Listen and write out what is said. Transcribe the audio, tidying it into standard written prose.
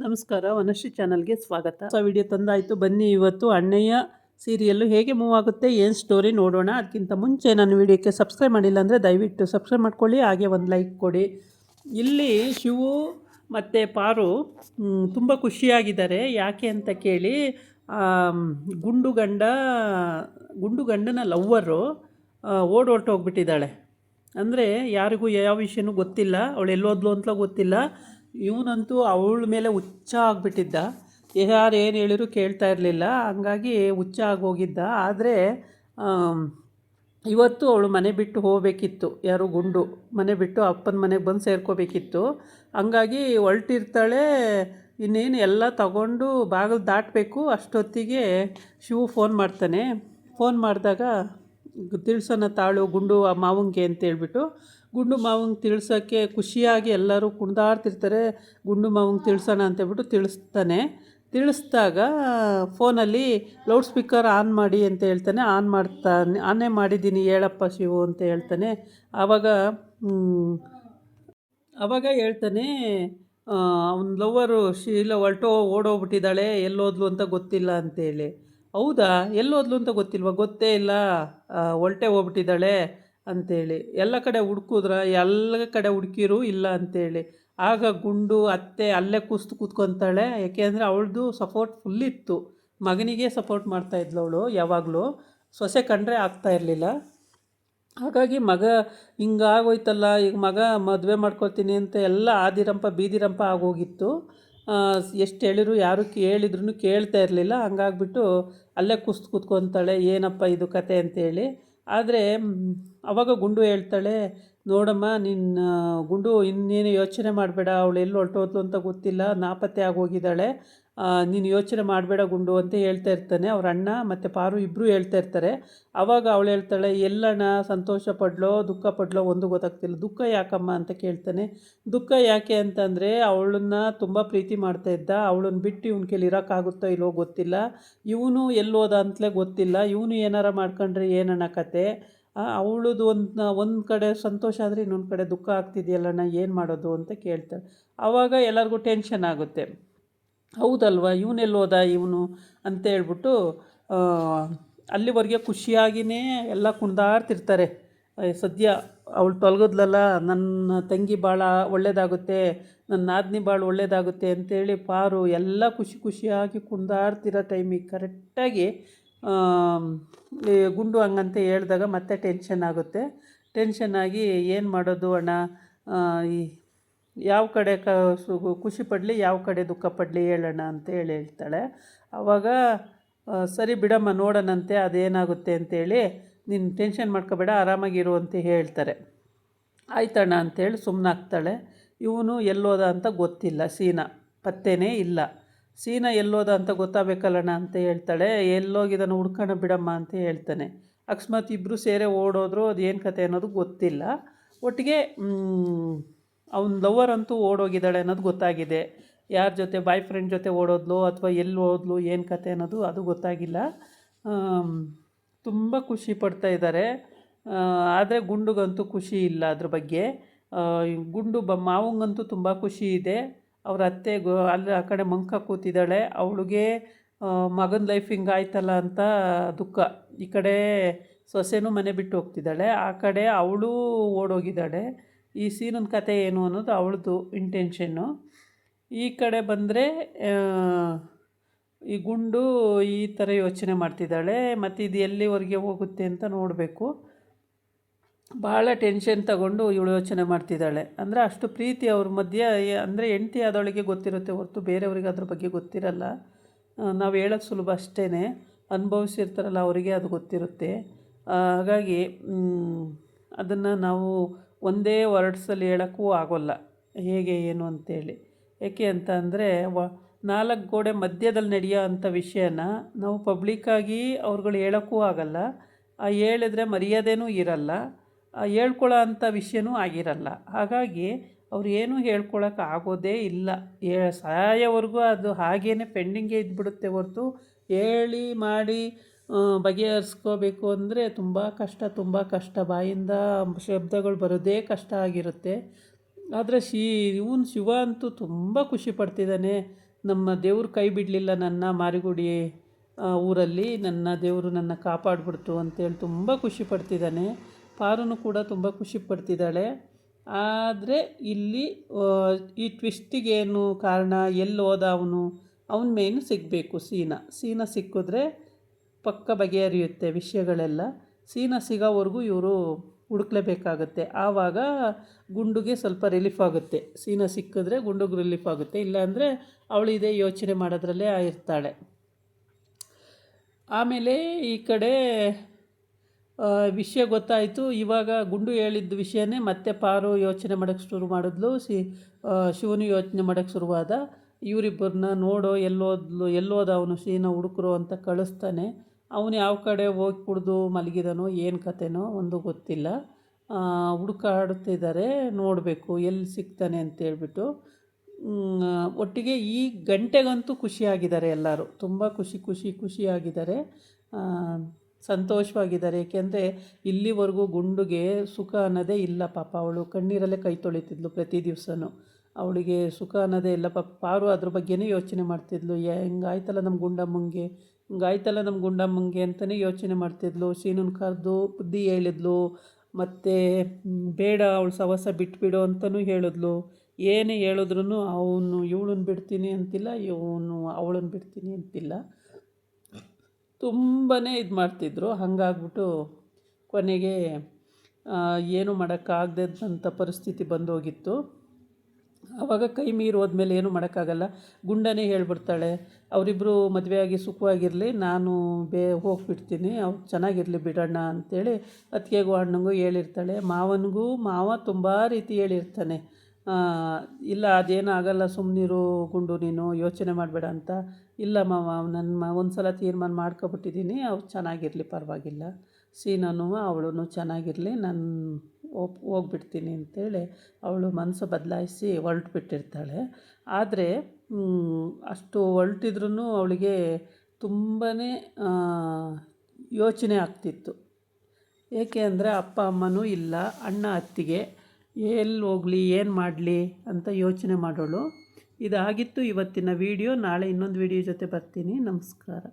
ನಮಸ್ಕಾರ, ವನಶ್ರೀ ಚಾನಲ್ಗೆ ಸ್ವಾಗತ. ವಿಡಿಯೋ ತಂದಾಯಿತು, ಬನ್ನಿ ಇವತ್ತು ಅಣ್ಣಯ್ಯ ಸೀರಿಯಲ್ಲು ಹೇಗೆ ಮೂವ್ ಆಗುತ್ತೆ, ಏನು ಸ್ಟೋರಿ ನೋಡೋಣ. ಅದಕ್ಕಿಂತ ಮುಂಚೆ ನನ್ನ ವಿಡಿಯೋಕ್ಕೆ ಸಬ್ಸ್ಕ್ರೈಬ್ ಮಾಡಿಲ್ಲ ಅಂದರೆ ದಯವಿಟ್ಟು ಸಬ್ಸ್ಕ್ರೈಬ್ ಮಾಡ್ಕೊಳ್ಳಿ, ಹಾಗೆ ಒಂದು ಲೈಕ್ ಕೊಡಿ. ಇಲ್ಲಿ ಶಿವು ಮತ್ತು ಪಾರು ತುಂಬ ಖುಷಿಯಾಗಿದ್ದಾರೆ. ಯಾಕೆ ಅಂತ ಕೇಳಿ, ಗುಂಡು ಗಂಡನ ಲವ್ವರು ಓಡೋಗ್ಬಿಟ್ಟಿದ್ದಾಳೆ. ಅಂದರೆ ಯಾರಿಗೂ ಯಾವ ವಿಷಯನೂ ಗೊತ್ತಿಲ್ಲ, ಅವಳು ಎಲ್ಲೋದ್ಲು ಅಂತ ಗೊತ್ತಿಲ್ಲ. ಇವನಂತೂ ಅವಳ ಮೇಲೆ ಹುಚ್ಚ ಆಗಿಬಿಟ್ಟಿದ್ದ. ಯಾರು ಏನು ಹೇಳಿದ್ರು ಕೇಳ್ತಾ ಇರಲಿಲ್ಲ, ಹಂಗಾಗಿ ಹುಚ್ಚ ಆಗೋಗಿದ್ದ. ಆದರೆ ಇವತ್ತು ಅವಳು ಮನೆ ಬಿಟ್ಟು ಹೋಗಬೇಕಿತ್ತು. ಯಾರು ಗುಂಡು ಮನೆ ಬಿಟ್ಟು ಅಪ್ಪನ ಮನೆಗೆ ಬಂದು ಸೇರ್ಕೋಬೇಕಿತ್ತು. ಹಂಗಾಗಿ ಹೊರಟಿರ್ತಾಳೆ. ಇನ್ನೇನು ಎಲ್ಲ ತಗೊಂಡು ಬಾಗಿಲು ದಾಟಬೇಕು. ಅಷ್ಟೊತ್ತಿಗೆ ಶಿವು ಫೋನ್ ಮಾಡ್ತಾನೆ. ಫೋನ್ ಮಾಡಿದಾಗ ತಿಳಿಸೋಣ ತಾಳು ಗುಂಡು ಮಾವಂಗೆ ಅಂತೇಳ್ಬಿಟ್ಟು ಗುಂಡು ಮಾವಂಗೆ ತಿಳಿಸೋಕ್ಕೆ ಖುಷಿಯಾಗಿ ಎಲ್ಲರೂ ಕುಣಿದಾಡ್ತಿರ್ತಾರೆ. ಗುಂಡು ಮಾವಂಗೆ ತಿಳಿಸೋಣ ಅಂತೇಳ್ಬಿಟ್ಟು ತಿಳಿಸ್ದಾಗ ಫೋನಲ್ಲಿ ಲೌಡ್ ಸ್ಪೀಕರ್ ಆನ್ ಮಾಡಿ ಅಂತ ಹೇಳ್ತಾನೆ. ಆನೇ ಮಾಡಿದ್ದೀನಿ ಹೇಳಪ್ಪ ಶಿವು ಅಂತ ಹೇಳ್ತಾನೆ. ಆವಾಗ ಹೇಳ್ತಾನೆ, ಅವನ ಲವ್ವರು ಶೀಲ ಓಡೋಗ್ಬಿಟ್ಟಿದ್ದಾಳೆ, ಎಲ್ಲೋದ್ಲು ಅಂತ ಗೊತ್ತಿಲ್ಲ ಅಂತೇಳಿ. ಹೌದಾ, ಎಲ್ಲೋದ್ಲು ಅಂತ ಗೊತ್ತಿಲ್ವ? ಗೊತ್ತೇ ಇಲ್ಲ, ಹೋಗ್ಬಿಟ್ಟಿದ್ದಾಳೆ ಅಂಥೇಳಿ. ಎಲ್ಲ ಕಡೆ ಎಲ್ಲ ಕಡೆ ಹುಡುಕಿರು ಇಲ್ಲ ಅಂಥೇಳಿ. ಆಗ ಗುಂಡು ಅತ್ತೆ ಅಲ್ಲೇ ಕೂತ್ಕೊತಾಳೆ. ಯಾಕೆಂದರೆ ಅವಳದು ಸಪೋರ್ಟ್ ಫುಲ್ಲಿತ್ತು. ಮಗನಿಗೆ ಸಪೋರ್ಟ್ ಮಾಡ್ತಾಯಿದ್ಲು ಅವಳು ಯಾವಾಗಲೂ. ಸೊಸೆ ಕಂಡ್ರೆ ಆಗ್ತಾಯಿರಲಿಲ್ಲ. ಹಾಗಾಗಿ ಮಗ ಹಿಂಗಾಗೋಯ್ತಲ್ಲ, ಈಗ ಮಗ ಮದುವೆ ಮಾಡ್ಕೊಳ್ತೀನಿ ಅಂತ ಎಲ್ಲ ಆದಿರಂಪ ಬೀದಿರಂಪ ಆಗೋಗಿತ್ತು. ಎಷ್ಟು ಹೇಳಿದ್ರು ಯಾರು ಹೇಳಿದ್ರು ಕೇಳ್ತಾ ಇರಲಿಲ್ಲ. ಹಂಗಾಗ್ಬಿಟ್ಟು ಅಲ್ಲೇ ಕೂತ್ಕೊತಾಳೆ. ಏನಪ್ಪ ಇದು ಕತೆ ಅಂತೇಳಿ. ಆದರೆ ಆವಾಗ ಗುಂಡು ಹೇಳ್ತಾಳೆ, ನೋಡಮ್ಮ ನಿನ್ನ ಗುಂಡು ಇನ್ನೇನು ಯೋಚನೆ ಮಾಡಬೇಡ, ಅವಳು ಎಲ್ಲಿ ಹೊರಟೋದ್ಲು ಅಂತ ಗೊತ್ತಿಲ್ಲ, ನಾಪತ್ತೆ ಆಗೋಗಿದ್ದಾಳೆ, ನೀನು ಯೋಚನೆ ಮಾಡಬೇಡ ಗುಂಡು ಅಂತ ಹೇಳ್ತಾ ಇರ್ತಾನೆ. ಅವ್ರ ಅಣ್ಣ ಮತ್ತು ಪಾರು ಇಬ್ಬರು ಹೇಳ್ತಾ ಇರ್ತಾರೆ. ಆವಾಗ ಅವಳು ಹೇಳ್ತಾಳೆ, ಎಲ್ಲಣ್ಣ ಸಂತೋಷ ಪಡ್ಲೋ ದುಃಖ ಪಡ್ಲೋ ಒಂದು ಗೊತ್ತಾಗ್ತಿಲ್ಲ. ದುಃಖ ಯಾಕಮ್ಮ ಅಂತ ಕೇಳ್ತಾನೆ. ದುಃಖ ಯಾಕೆ ಅಂತಂದರೆ ಅವಳನ್ನು ತುಂಬ ಪ್ರೀತಿ ಮಾಡ್ತಾಯಿದ್ದ. ಅವಳನ್ನು ಬಿಟ್ಟು ಇವನ ಕೈಲಿ ಇರೋಕ್ಕಾಗುತ್ತೋ ಇಲ್ಲೋ ಗೊತ್ತಿಲ್ಲ. ಇವನು ಎಲ್ಲೋದ ಅಂತಲೇ ಗೊತ್ತಿಲ್ಲ. ಇವನು ಏನಾರ ಮಾಡ್ಕೊಂಡ್ರೆ ಏನಣ್ಣ ಕತೆ. ಅವಳದು ಒಂದು ಕಡೆ ಸಂತೋಷ ಆದರೆ ಇನ್ನೊಂದು ಕಡೆ ದುಃಖ ಆಗ್ತಿದೆಯಲ್ಲಣ್ಣ, ಏನು ಮಾಡೋದು ಅಂತ ಕೇಳ್ತಾಳೆ. ಆವಾಗ ಎಲ್ಲರಿಗೂ ಟೆನ್ಷನ್ ಆಗುತ್ತೆ. ಹೌದಲ್ವ, ಇವನೆಲ್ಲೋದ ಇವನು ಅಂತ ಹೇಳ್ಬಿಟ್ಟು ಅಲ್ಲಿವರೆಗೆ ಖುಷಿಯಾಗಿಯೇ ಎಲ್ಲ ಕುಣಿದಾಡ್ತಿರ್ತಾರೆ. ಸದ್ಯ ಅವಳು ತೊಲಗಿದ್ಲಲ್ಲ, ನನ್ನ ತಂಗಿ ಭಾಳ ಒಳ್ಳೆಯದಾಗುತ್ತೆ, ನನ್ನ ನಾದಿನಿ ಭಾಳ ಒಳ್ಳೆಯದಾಗುತ್ತೆ ಅಂತೇಳಿ ಪಾರು ಎಲ್ಲ ಖುಷಿಯಾಗಿ ಕುಣಿದಾಡ್ತಿರೋ ಟೈಮಿಗೆ ಕರೆಕ್ಟಾಗಿ ಗುಂಡು ಹಂಗಂತ ಹೇಳಿದಾಗ ಮತ್ತೆ ಟೆನ್ಷನ್ನಾಗಿ ಏನು ಮಾಡೋದು ಅಣ್ಣ, ಯಾವ ಕಡೆ ಖುಷಿ ಪಡಲಿ, ಯಾವ ಕಡೆ ದುಃಖ ಪಡಲಿ ಹೇಳೋಣ ಅಂತ ಹೇಳ್ತಾಳೆ. ಆವಾಗ ಸರಿ ಬಿಡಮ್ಮ ನೋಡೋಣಂತೆ ಅದೇನಾಗುತ್ತೆ ಅಂತೇಳಿ, ನೀನು ಟೆನ್ಷನ್ ಮಾಡ್ಕೋಬೇಡ ಆರಾಮಾಗಿರು ಅಂತ ಹೇಳ್ತಾರೆ. ಆಯ್ತಣ್ಣ ಅಂತೇಳಿ ಸುಮ್ಮನಾಗ್ತಾಳೆ. ಇವನು ಎಲ್ಲೋದ ಅಂತ ಗೊತ್ತಿಲ್ಲ, ಸೀನಾ ಪತ್ತೇನೇ ಇಲ್ಲ. ಸೀನಾ ಎಲ್ಲೋದ ಅಂತ ಗೊತ್ತಾಗಬೇಕಲ್ಲಣ್ಣ ಅಂತ ಹೇಳ್ತಾಳೆ. ಎಲ್ಲೋಗಿದ್ದಾನೆ ಹುಡ್ಕೋಣ ಬಿಡಮ್ಮ ಅಂತ ಹೇಳ್ತಾನೆ. ಅಕಸ್ಮಾತ್ ಇಬ್ಬರು ಸೇರೆ ಓಡೋದ್ರು, ಅದು ಏನು ಕತೆ ಅನ್ನೋದು ಗೊತ್ತಿಲ್ಲ. ಒಟ್ಟಿಗೆ ಅವನ ಲವರ್ ಅಂತೂ ಓಡೋಗಿದ್ದಾಳೆ ಅನ್ನೋದು ಗೊತ್ತಾಗಿದೆ. ಯಾರ ಜೊತೆ ಬಾಯ್ ಫ್ರೆಂಡ್ ಜೊತೆ ಓಡೋದ್ಲು ಅಥವಾ ಎಲ್ಲಿ ಹೋದ್ಲು ಏನು ಕತೆ ಅನ್ನೋದು ಅದು ಗೊತ್ತಾಗಿಲ್ಲ. ತುಂಬ ಖುಷಿ ಪಡ್ತಾ ಇದ್ದಾರೆ. ಆದರೆ ಗುಂಡುಗಂತೂ ಖುಷಿ ಇಲ್ಲ ಅದ್ರ ಬಗ್ಗೆ. ಗುಂಡು ಮಾವಂಗಂತೂ ತುಂಬ ಖುಷಿ ಇದೆ. ಅವ್ರ ಅತ್ತೆ ಅಲ್ಲಿ ಆ ಕಡೆ ಮಂಕ ಕೂತಿದ್ದಾಳೆ. ಅವಳಿಗೆ ಮಗನ ಲೈಫ್ ಹಿಂಗಾಯ್ತಲ್ಲ ಅಂತ ದುಃಖ. ಈ ಕಡೆ ಸೊಸೆನೂ ಮನೆ ಬಿಟ್ಟು ಹೋಗ್ತಿದ್ದಾಳೆ, ಆ ಕಡೆ ಅವಳು ಓಡೋಗಿದ್ದಾಳೆ. ಈ ಸೀನನ ಕತೆ ಏನು ಅನ್ನೋದು ಅವಳದು ಇಂಟೆನ್ಷನ್ನು. ಈ ಕಡೆ ಬಂದರೆ ಈ ಗುಂಡು ಈ ಥರ ಯೋಚನೆ ಮಾಡ್ತಿದ್ದಾಳೆ. ಮತ್ತು ಇದು ಎಲ್ಲಿವರೆಗೆ ಹೋಗುತ್ತೆ ಅಂತ ನೋಡಬೇಕು. ಭಾಳ ಟೆನ್ಷನ್ ತಗೊಂಡು ಇವಳು ಯೋಚನೆ ಮಾಡ್ತಿದ್ದಾಳೆ. ಅಂದರೆ ಅಷ್ಟು ಪ್ರೀತಿ ಅವ್ರ ಮಧ್ಯೆ. ಅಂದರೆ ಹೆಂಡತಿ ಆದವಳಿಗೆ ಗೊತ್ತಿರುತ್ತೆ ಹೊರತು ಬೇರೆಯವ್ರಿಗೆ ಅದ್ರ ಬಗ್ಗೆ ಗೊತ್ತಿರಲ್ಲ. ನಾವು ಹೇಳೋದು ಸುಲಭ ಅಷ್ಟೇ, ಅನುಭವಿಸಿರ್ತಾರಲ್ಲ ಅವರಿಗೆ ಅದು ಗೊತ್ತಿರುತ್ತೆ. ಹಾಗಾಗಿ ಅದನ್ನು ನಾವು ಒಂದೇ ವರ್ಡ್ಸಲ್ಲಿ ಹೇಳೋಕ್ಕೂ ಆಗೋಲ್ಲ ಹೇಗೆ ಏನು ಅಂತೇಳಿ. ಏಕೆ ಅಂತ ಅಂದರೆ 4 ಗೋಡೆ ಮಧ್ಯದಲ್ಲಿ ನಡೆಯೋ ಅಂಥ ವಿಷಯನ ನಾವು ಪಬ್ಲಿಕ್ಕಾಗಿ ಅವ್ರುಗಳು ಹೇಳೋಕ್ಕೂ ಆಗಲ್ಲ. ಹೇಳಿದ್ರೆ ಮರ್ಯಾದೆನೂ ಇರಲ್ಲ, ಹೇಳ್ಕೊಳ್ಳೋ ಅಂಥ ವಿಷಯನೂ ಆಗಿರಲ್ಲ. ಹಾಗಾಗಿ ಅವ್ರು ಏನೂ ಹೇಳ್ಕೊಳಕ್ಕೆ ಆಗೋದೇ ಇಲ್ಲ. ಸಾಯೋವರೆಗೂ ಅದು ಹಾಗೇ ಪೆಂಡಿಂಗೇ ಇದ್ಬಿಡುತ್ತೆ ಹೊರತು ಹೇಳಿ ಮಾಡಿ ಬಗೆಹರಿಸ್ಕೋಬೇಕು ಅಂದರೆ ತುಂಬ ಕಷ್ಟ. ಬಾಯಿಂದ ಶಬ್ದಗಳು ಬರೋದೇ ಕಷ್ಟ ಆಗಿರುತ್ತೆ. ಆದರೆ ಶಿವ ಅಂತೂ ತುಂಬ ಖುಷಿ ಪಡ್ತಿದ್ದಾನೆ. ನಮ್ಮ ದೇವ್ರು ಕೈ ಬಿಡಲಿಲ್ಲ ನನ್ನ ಮಾರಿಗುಡಿ ಊರಲ್ಲಿ, ನನ್ನ ದೇವರು ನನ್ನ ಕಾಪಾಡಿಬಿಡ್ತು ಅಂತೇಳಿ ತುಂಬ ಖುಷಿ ಪಡ್ತಿದ್ದಾನೆ. ಪಾರುನು ಕೂಡ ತುಂಬ ಖುಷಿ ಪಡ್ತಿದ್ದಾಳೆ. ಆದರೆ ಇಲ್ಲಿ ಈ ಟ್ವಿಸ್ಟಿಗೇನು ಕಾರಣ, ಎಲ್ಲಿ ಹೋದ ಅವನ ಮೇಯ್ನು ಸಿಗಬೇಕು. ಸೀನ ಸಿಕ್ಕಿದ್ರೆ ಪಕ್ಕ ಬಗೆಹರಿಯುತ್ತೆ ವಿಷಯಗಳೆಲ್ಲ. ಸೀನ ಸಿಗೋವರೆಗೂ ಇವರು ಹುಡುಕ್ಲೇಬೇಕಾಗತ್ತೆ. ಆವಾಗ ಗುಂಡುಗೆ ಸ್ವಲ್ಪ ರಿಲೀಫ್ ಆಗುತ್ತೆ. ಸೀನ ಸಿಕ್ಕಿದ್ರೆ ಗುಂಡುಗೆ ರಿಲೀಫ್ ಆಗುತ್ತೆ, ಇಲ್ಲಾಂದರೆ ಅವಳು ಇದೇ ಯೋಚನೆ ಮಾಡೋದ್ರಲ್ಲೇ ಇರ್ತಾಳೆ. ಆಮೇಲೆ ಈ ಕಡೆ ವಿಷಯ ಗೊತ್ತಾಯಿತು. ಇವಾಗ ಗುಂಡು ಹೇಳಿದ್ದ ವಿಷಯನೇ ಮತ್ತೆ ಪಾರು ಯೋಚನೆ ಮಾಡೋಕ್ಕೆ ಶುರು ಮಾಡಿದ್ಲು. ಶಿವನು ಯೋಚನೆ ಮಾಡೋಕ್ಕೆ ಶುರುವಾದ. ಇವರಿಬ್ಬರನ್ನ ನೋಡೋ ಎಲ್ಲೋದ ಅವನು ಸೀನ ಹುಡುಕರು ಅಂತ ಕಳಿಸ್ತಾನೆ. ಅವನು ಯಾವ ಕಡೆ ಹೋಗಿ ಕುಡಿದು ಮಲಗಿದಾನೋ ಏನು ಕತೆನೋ ಒಂದು ಗೊತ್ತಿಲ್ಲ. ಹುಡುಕಾಡುತ್ತಿದ್ದಾರೆ, ನೋಡಬೇಕು ಎಲ್ಲಿ ಸಿಗ್ತಾನೆ ಅಂತೇಳ್ಬಿಟ್ಟು. ಒಟ್ಟಿಗೆ ಈ ಗಂಟೆಗಂತೂ ಖುಷಿಯಾಗಿದ್ದಾರೆ ಎಲ್ಲರೂ, ತುಂಬ ಖುಷಿಯಾಗಿದ್ದಾರೆ, ಸಂತೋಷವಾಗಿದ್ದಾರೆ. ಏಕೆಂದರೆ ಇಲ್ಲಿವರೆಗೂ ಗುಂಡುಗೆ ಸುಖ ಅನ್ನೋದೇ ಇಲ್ಲ ಪಾಪ. ಅವಳು ಕಣ್ಣೀರಲ್ಲೇ ಕೈ ತೊಳಿತಿದ್ಲು ಪ್ರತಿ ದಿವಸನೂ. ಅವಳಿಗೆ ಸುಖ ಅನ್ನೋದೇ ಇಲ್ಲ ಪಾಪ. ಪಾರು ಅದ್ರ ಬಗ್ಗೆನೇ ಯೋಚನೆ ಮಾಡ್ತಿದ್ಲು. ಹಿಂಗಾಯ್ತಲ್ಲ ನಮ್ಮ ಗುಂಡಮ್ಮಂಗೆ ಅಂತಲೇ ಯೋಚನೆ ಮಾಡ್ತಿದ್ಲು. ಸೀನನ್ನು ಕರೆದು ಬುದ್ಧಿ ಹೇಳಿದ್ಲು, ಮತ್ತು ಬೇಡ ಅವಳು ಸಹವಾಸ ಬಿಟ್ಬಿಡು ಅಂತಲೂ ಹೇಳಿದ್ಲು. ಏನೇ ಹೇಳಿದ್ರೂ ಅವನು ಇವಳನ್ನು ಬಿಡ್ತೀನಿ ಅಂತಿಲ್ಲ, ಇವನು ಅವಳನ್ನು ಬಿಡ್ತೀನಿ ಅಂತಿಲ್ಲ. ತುಂಬಾ ಇದು ಮಾಡ್ತಿದ್ರು. ಹಾಗಾಗ್ಬಿಟ್ಟು ಕೊನೆಗೆ ಏನು ಮಾಡೋಕ್ಕಾಗದಂಥ ಪರಿಸ್ಥಿತಿ ಬಂದೋಗಿತ್ತು. ಆವಾಗ ಕೈ ಮೀರಿ ಹೋದ್ಮೇಲೆ ಏನೂ ಮಾಡೋಕ್ಕಾಗಲ್ಲ. ಗುಂಡನೇ ಹೇಳ್ಬಿಡ್ತಾಳೆ, ಅವರಿಬ್ಬರು ಮದುವೆಯಾಗಿ ಸುಖವಾಗಿರಲಿ, ನಾನು ಹೋಗ್ಬಿಡ್ತೀನಿ, ಅವ್ರು ಚೆನ್ನಾಗಿರಲಿ ಬಿಡೋಣ ಅಂಥೇಳಿ ಅತ್ತಿಗೆಗೂ ಅಣ್ಣಂಗೂ ಹೇಳಿರ್ತಾಳೆ. ಮಾವ ತುಂಬ ರೀತಿ ಹೇಳಿರ್ತಾನೆ, ಇಲ್ಲ ಅದೇನೂ ಆಗಲ್ಲ, ಸುಮ್ಮನಿರು ಗುಂಡು, ನೀನು ಯೋಚನೆ ಮಾಡಬೇಡ ಅಂತ. ಇಲ್ಲ ಮಾವ, ಒಂದು ಸಲ ತೀರ್ಮಾನ ಮಾಡ್ಕೊಬಿಟ್ಟಿದ್ದೀನಿ, ಅವ್ರು ಚೆನ್ನಾಗಿರಲಿ ಪರವಾಗಿಲ್ಲ, ಸೀನನು ಅವಳು ಚೆನ್ನಾಗಿರಲಿ, ನಾನು ಹೋಗ್ಬಿಡ್ತೀನಿ ಅಂತೇಳಿ ಅವಳು ಮನಸ್ಸು ಬದಲಾಯಿಸಿ ಹೊರಟುಬಿಟ್ಟಿರ್ತಾಳೆ. ಆದರೆ ಅಷ್ಟು ಹೊರಟಿದ್ರೂ ಅವಳಿಗೆ ತುಂಬಾ ಯೋಚನೆ ಆಗ್ತಿತ್ತು. ಏಕೆ ಅಂದರೆ ಅಪ್ಪ ಅಮ್ಮನೂ ಇಲ್ಲ, ಅಣ್ಣ ಅತ್ತಿಗೆ, ಎಲ್ಲಿ ಹೋಗಲಿ ಏನು ಮಾಡಲಿ ಅಂತ ಯೋಚನೆ ಮಾಡೋಳು. ಇದಾಗಿತ್ತು ಇವತ್ತಿನ ವಿಡಿಯೋ. ನಾಳೆ ಇನ್ನೊಂದು ವಿಡಿಯೋ ಜೊತೆ ಬರ್ತೀನಿ. ನಮಸ್ಕಾರ.